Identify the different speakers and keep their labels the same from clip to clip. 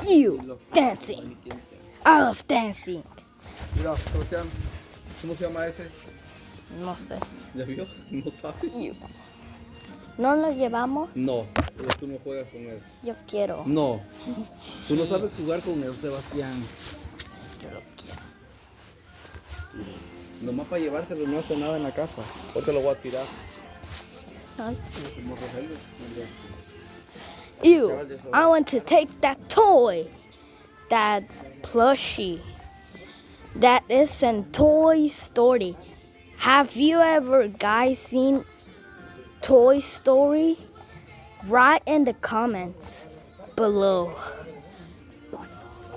Speaker 1: You dancing. I love dancing.
Speaker 2: Mira, Sebastián, ¿cómo se llama ese?
Speaker 1: No sé.
Speaker 2: ¿Ya vio? No sabe.
Speaker 1: You. ¿No lo llevamos?
Speaker 2: No, pero tú no juegas con eso.
Speaker 1: Yo quiero.
Speaker 2: No, tú no sabes jugar con eso, Sebastián.
Speaker 1: Yo lo quiero.
Speaker 2: Nomás para llevárselo no hace nada en la casa. O te lo voy a tirar.
Speaker 1: Ay.
Speaker 2: Como Rogelio.
Speaker 1: Ew, I want to take that toy, that plushie, that is in Toy Story. Have you ever guys seen Toy Story? Write in the comments below.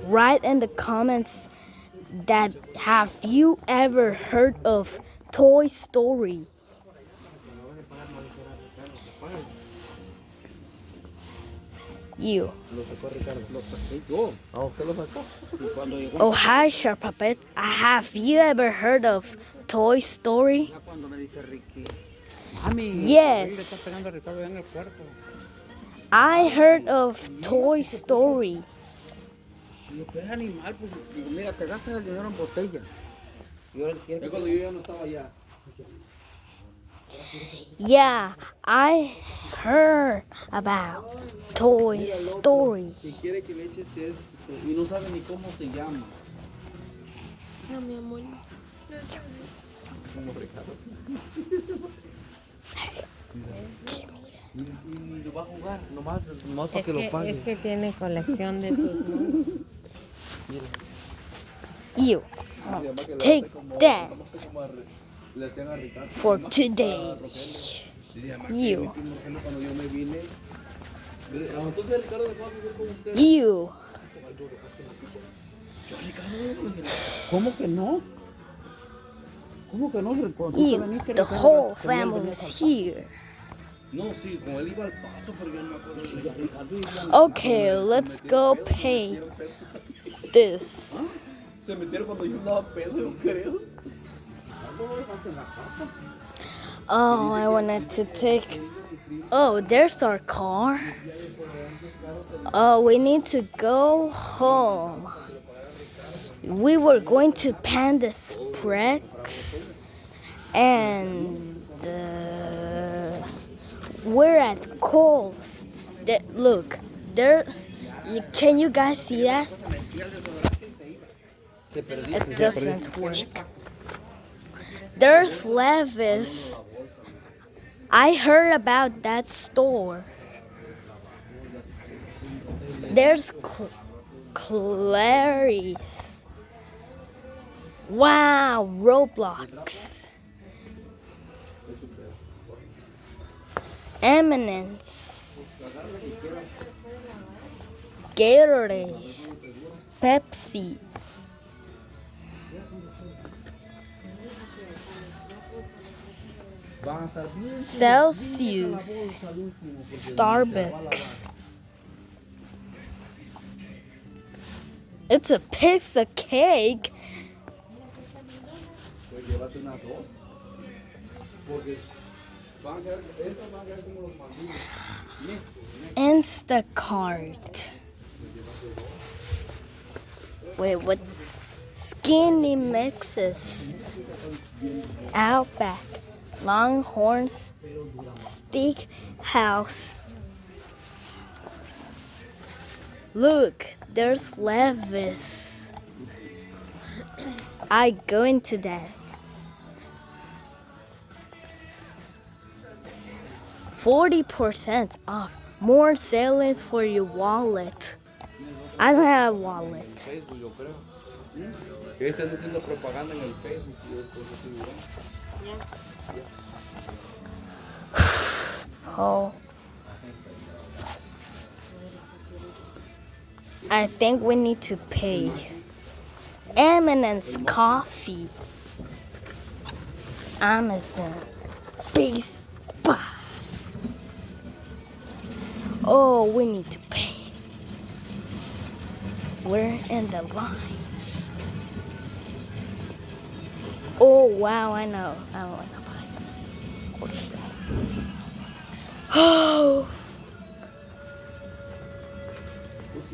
Speaker 1: Write in the comments that have you ever heard of Toy Story? You.
Speaker 2: Lo sacó Ricardo. Lo saqué yo. Ah, usted lo sacó. ¿Y cuando llegó?
Speaker 1: Oh, hi, Sharp Puppet. Have you ever heard of Toy Story?
Speaker 2: Cuando me dice Ricky. Mami.
Speaker 1: Yes.
Speaker 2: Le está pegando a Ricardo en el cuarto.
Speaker 1: I heard of Toy Story.
Speaker 2: Digo, pero es animal, pues. Digo, mira, te gastas el dinero en botella. Y ahora quiero. Cuando yo ya no estaba allá.
Speaker 1: Yeah, I heard about Toy Story.
Speaker 2: Si quiere que le eches esto y no sabe ni cómo se llama.
Speaker 3: No, mi amor.
Speaker 2: Como Ricardo. Y lo va a jugar, nomás para que lo pague.
Speaker 3: Es que tiene colección de sus monos.
Speaker 1: You. Take that
Speaker 2: Le hacían a Ricardo.
Speaker 1: for today. You.
Speaker 2: Cuando yo me vine. Entonces Ricardo dejó de vivir con usted.
Speaker 1: You.
Speaker 2: Yo Ricardo. ¿Cómo que no? ¿Cómo que no?
Speaker 1: You. The whole family's here.
Speaker 2: No, sí, como él iba al paso, pero yo no me acuerdo si Ricardo iba.
Speaker 1: Okay, let's go pay this.
Speaker 2: Se metieron cuando yo andaba pedo, yo creo.
Speaker 1: Oh, I wanted to take. Oh, there's our car. Oh, we need to go home. We were going to Panda Express, and we're at Kohl's. Look, there. Can you guys see that? It doesn't work. There's Levis. I heard about that store. There's Clary's. Wow, Roblox. Eminence. Gatorade. Pepsi. Celsius, Starbucks. It's a piece of cake. Instacart. Wait, what? Skinny mixes. Outback. Longhorn Steakhouse. Look, there's Levis. I go into that. 40% off. More savings for your wallet. I don't have a wallet.
Speaker 2: Facebook, yo creo. Que están haciendo propaganda en el Facebook y después
Speaker 1: Oh. I think we need to pay. Eminence Coffee. Amazon. Base Buy. Oh, we need to pay. We're in the line. Oh, wow, I know. I want to buy. Oh, shit. Oh!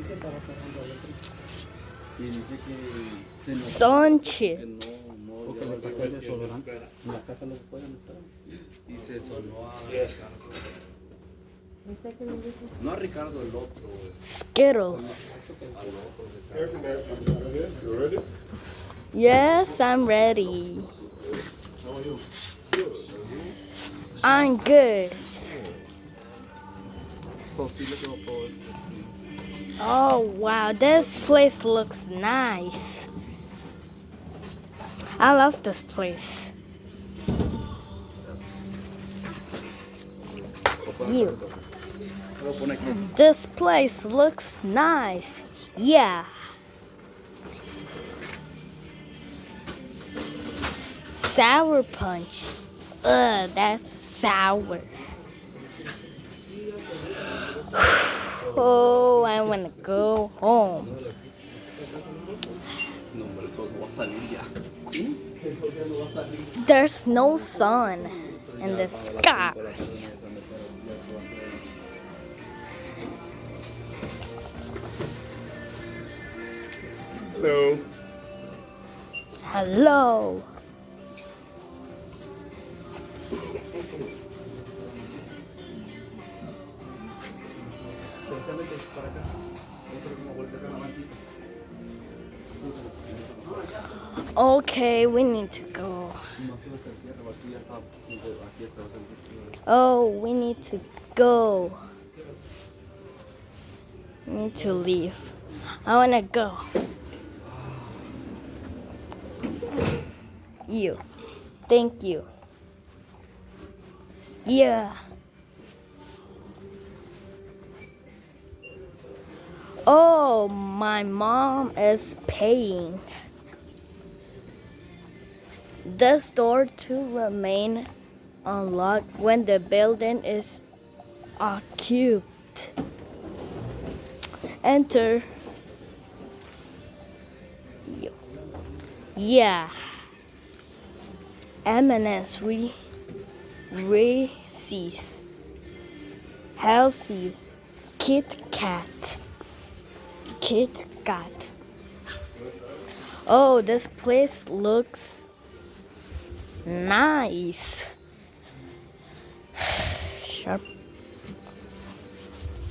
Speaker 2: Sí se estaba cerrando el otro. Y dice que se notó
Speaker 1: Sun
Speaker 2: que
Speaker 1: chips.
Speaker 2: porque le sacó el desodorante. En la casa lo pueden estar. Y se sonó a Ricardo. No a Ricardo, el otro.
Speaker 1: Skittles.
Speaker 4: You ready?
Speaker 1: Yes, I'm ready. I'm good. Oh wow, this place looks nice. I love this place. You. This place looks nice. Yeah. Sour punch. Ugh, that's sour. Oh, I want to go home.
Speaker 2: No, hombre, el sol no va a salir ya.
Speaker 1: There's no sun in the sky.
Speaker 4: Hello.
Speaker 1: Hello. Okay, we need to go. Oh, we need to go. We need to leave. I want to go. You. Thank you. Yeah. Oh, my mom is paying. This door to remain unlocked when the building is occupied. Enter. Yeah. M&S Reese's, Halsey's, Kit Kat. Oh, this place looks nice.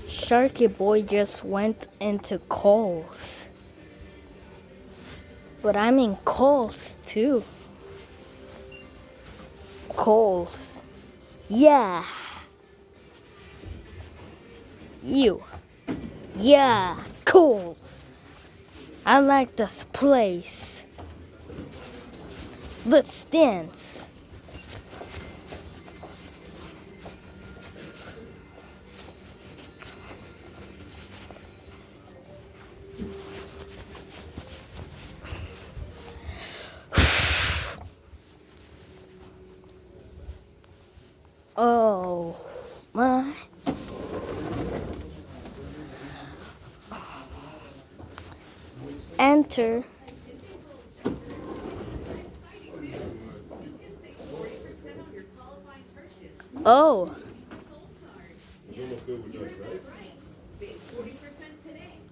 Speaker 1: Sharky Boy just went into Kohl's. But I'm in Kohl's too. Kohl's. Yeah. You. Yeah. Kohl's. I like this place. Let's dance. Oh my. Enter. Oh.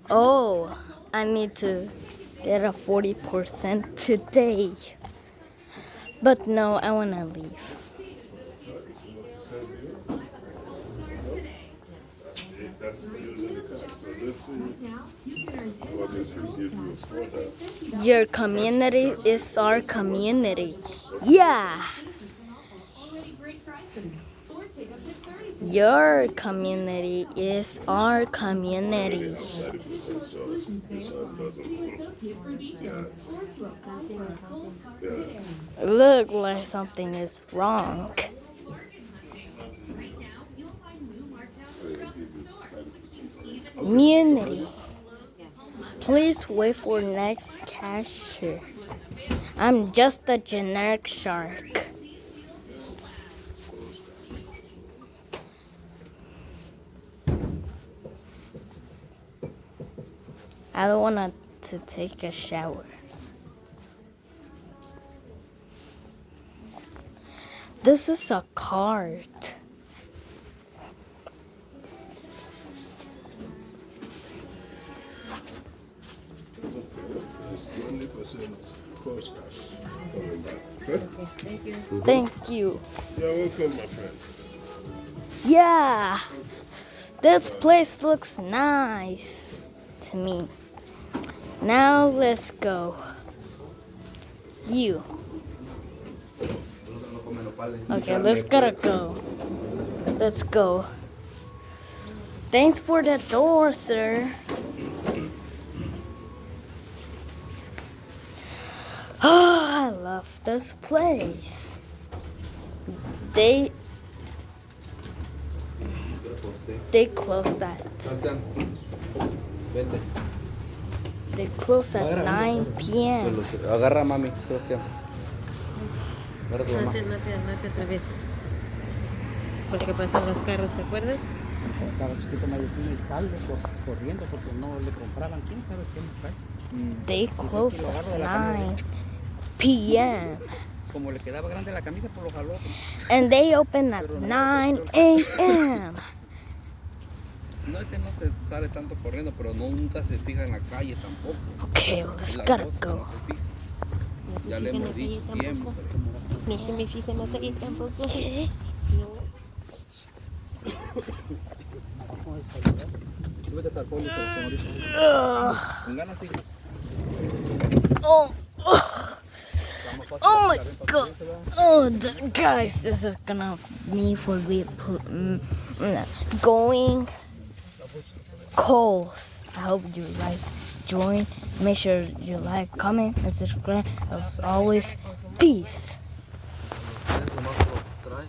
Speaker 1: Oh, I need to get a 40% today. But no, I want to leave. Your community is our community. Yeah. Your community is our community. Look like something is wrong. Community. Please wait for next cashier. I'm just a generic shark. I don't want to take a shower. This is a card.
Speaker 4: Innocent postcard coming back. Okay?
Speaker 3: Thank you.
Speaker 1: Thank you.
Speaker 4: You're welcome, my friend.
Speaker 1: Yeah, this place looks nice to me. Now let's go. You. Okay, let's gotta go. Let's go. Thanks for the door, sir. Oh, I love this place. They closed at
Speaker 2: Sebastián, vente.
Speaker 1: they closed at 9 p.m.
Speaker 2: Agarra a mami, Sebastián. Agarra a tu
Speaker 3: No
Speaker 2: mamá.
Speaker 3: te atravieses. Porque pasan los carros, ¿te acuerdas?
Speaker 2: Estaba chiquito medicina y sale corriendo porque no le compraban. ¿Quién sabe qué nos trae?
Speaker 1: They closed at 9 p.m.
Speaker 2: Como le quedaba grande la camisa, pues lo jaló.
Speaker 1: and they open at 9 a.m.
Speaker 2: No, no se sale tanto corriendo, pero nunca se fija en la calle tampoco.
Speaker 1: Okay,
Speaker 2: Es
Speaker 1: let's
Speaker 2: la
Speaker 1: gotta
Speaker 2: cosa que
Speaker 1: go.
Speaker 2: no se fija.
Speaker 3: No se
Speaker 2: Ya le
Speaker 3: fijan
Speaker 2: hemos
Speaker 3: en la
Speaker 2: dicho
Speaker 3: calle
Speaker 2: siempre.
Speaker 3: tampoco. No se me fija en la calle tampoco.
Speaker 1: Okay.
Speaker 3: No.
Speaker 2: Súbete hasta el pollo, Sebastián, ahorita.
Speaker 1: Ugh.
Speaker 2: Con ganas, sí.
Speaker 1: Oh, oh,
Speaker 2: Está más fácil
Speaker 1: oh my
Speaker 2: sacar el
Speaker 1: god.
Speaker 2: paciente, ¿verdad?
Speaker 1: Oh, guys, this is gonna me for going Kohl's. I hope you guys join. Make sure you like, comment, and subscribe. As always, peace.